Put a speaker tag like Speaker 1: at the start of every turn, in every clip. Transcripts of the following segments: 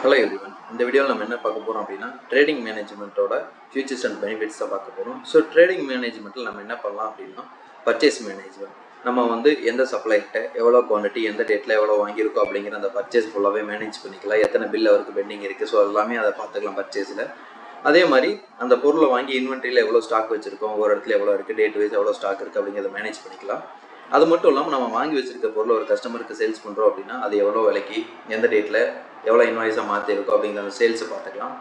Speaker 1: Hello everyone. இந்த வீடியோவில் நம்ம என்ன பார்க்க போகிறோம் அப்படின்னா ட்ரேடிங் மேனேஜ்மெண்ட்டோட ஃபியூச்சர்ஸ் அண்ட் பெனிஃபிட்ஸ் தான் பார்க்க போகிறோம். ஸோ ட்ரேடிங் மேனேஜ்மெண்ட்டில் நம்ம என்ன பண்ணலாம் அப்படின்னா பர்ச்சேஸ் மேனேஜ்மெண்ட். நம்ம வந்து எந்த சப்ளைக்கிட்ட எவ்வளோ குவான்டிட்டி எந்த டேட்டில் எவ்வளோ வாங்கியிருக்கோம் அப்படிங்கிற அந்த பர்ச்சேஸ் ஃபுல்லாகவே மேனேஜ் பண்ணிக்கலாம். எத்தனை பில் அவருக்கு பெண்டிங் இருக்குது, ஸோ எல்லாமே அதை பார்த்துக்கலாம் பர்ச்சேஸில். அதே மாதிரி அந்த பொருளை வாங்கி இன்வென்ட்ரியில் எவ்வளோ ஸ்டாக் வச்சுருக்கோம், ஒரு இடத்துல எவ்வளோ இருக்குது, டேட் வைஸ் எவ்வளோ ஸ்டாக் இருக்குது அப்படிங்கிறத மேனேஜ் பண்ணிக்கலாம். அது மட்டும் இல்லாமல் நம்ம வாங்கி வச்சிருக்க பொருளை ஒரு கஸ்டமருக்கு சேல்ஸ் பண்ணுறோம் அப்படின்னா அது எவ்வளோ விலைக்கு எந்த டேட்டில் எவ்வளோ இன்வாய்ஸாக மாற்றிருக்கோம் அப்படிங்கிற அந்த சேல்ஸை பார்த்துக்கலாம்.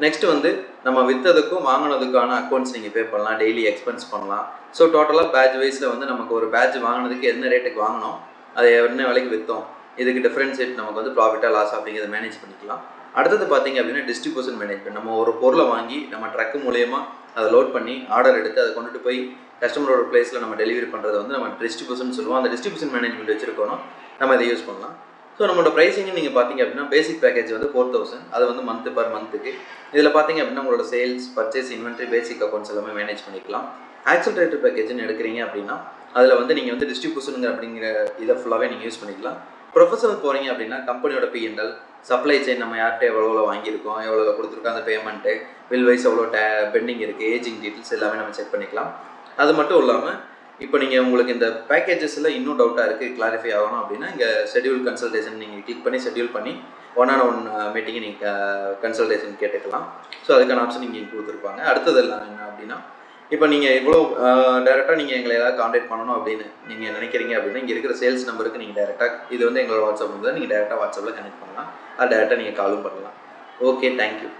Speaker 1: நெக்ஸ்ட் வந்து நம்ம விற்றதுக்கும் வாங்கினதுக்கான அக்கௌண்ட்ஸ் நீங்கள் பே பண்ணலாம், டெய்லி எக்ஸ்பென்ஸ் பண்ணலாம். ஸோ டோட்டலாக பேட்ச் வைஸில் வந்து நமக்கு ஒரு பேட்ச் வாங்கினதுக்கு என்ன ரேட்டுக்கு வாங்கினோம், அதை என்ன விலைக்கு விற்றோம், இதுக்கு டிஃப்ரென்ஷியேட் நமக்கு வந்து ப்ராஃபிட்டாக லாஸ் அப்படிங்கிறத மேனேஜ் பண்ணிக்கலாம். அடுத்தது பார்த்தீங்க அப்படின்னா டிஸ்ட்ரிபியூஷன் மேனேஜ்மெண்ட். நம்ம ஒரு பொருளை வாங்கி நம்ம ட்ரக்கு மூலயமா அதை லோட் பண்ணி ஆர்டர் எடுத்து அதை கொண்டுட்டு போய் கஸ்டமரோட பிளேஸில் நம்ம டெலிவரி பண்ணுறது வந்து நம்ம டிஸ்ட்ரிபியூஷன் சொல்லுவோம். அந்த டிஸ்ட்ரிபியூஷன் மேனேஜ்மெண்ட் வச்சுருக்கோம், நம்ம இதை யூஸ் பண்ணலாம். ஸோ நம்மளோட ப்ரைஸிங் நீங்கள் பார்த்தீங்க அப்படின்னா பேசிக் பேக்கேஜ் வந்து 4000, அது வந்து மந்த் பர் மந்த்துக்கு. இதில் பார்த்தீங்க அப்படின்னா உங்களோட சேல்ஸ், பர்ச்சேஸ், இன்வென்ட்ரி, பேசிக் அக்கௌண்ட்ஸ் எல்லாமே மேனேஜ் பண்ணிக்கலாம். ஆக்சலரேட்டர் பேக்கேஜ்னு எடுக்கிறீங்க அப்படின்னா அதில் வந்து நீங்கள் வந்து டிஸ்ட்ரிபியூஷனுங்கிற அப்படிங்கிற இதை ஃபுல்லாகவே நீங்கள் யூஸ் பண்ணிக்கலாம். ப்ரொஃபஷனல் போகிறீங்க அப்படின்னா கம்பெனியோட P&L, சப்ளை செயின், நம்ம யார்கிட்ட எவ்வளோ வாங்கியிருக்கோம், எவ்வளோ கொடுத்துருக்கோம், அந்த பேமெண்ட்டு, பில் வைஸ் எவ்வளோ பெண்டிங் இருக்குது, ஏஜிங் டீட்டெயில்ஸ் எல்லாமே நம்ம செக் பண்ணிக்கலாம். அது மட்டும் இல்லாமல் இப்போ நீங்கள் உங்களுக்கு இந்த பேக்கேஜஸில் இன்னும் டவுட்டாக இருக்குது, கிளாரிஃபை ஆகணும் அப்படின்னா இங்கே ஷெட்யூல் கன்சல்டேஷன் நீங்கள் கிளிக் பண்ணி ஷெட்யூல் பண்ணி 1-on-1 மீட்டிங்கை நீங்கள் கன்சல்டேஷன் கேட்டுக்கலாம். ஸோ அதுக்கான ஆப்ஷன் நீங்கள் கொடுத்துருப்பாங்க. அடுத்தது எல்லாம் என்ன அப்படின்னா இப்போ நீங்கள் இவ்வளோ டேரெக்டாக நீங்கள் எங்களை ஏதாவது கான்டாக்ட் பண்ணணும் அப்படின்னு நீங்கள் நினைக்கிறீங்க அப்படின்னா இங்கே இருக்கிற சேல்ஸ் நம்பருக்கு நீங்கள் டேரெக்டாக, இது வந்து எங்களோட வாட்ஸ்அப் நம்பர், நீங்கள் டேரெக்டாக வாட்ஸ்அப்பில் கனெக்ட் பண்ணலாம். அது டேரெக்டாக நீங்கள் காலும் பண்ணலாம். Okay, thank you.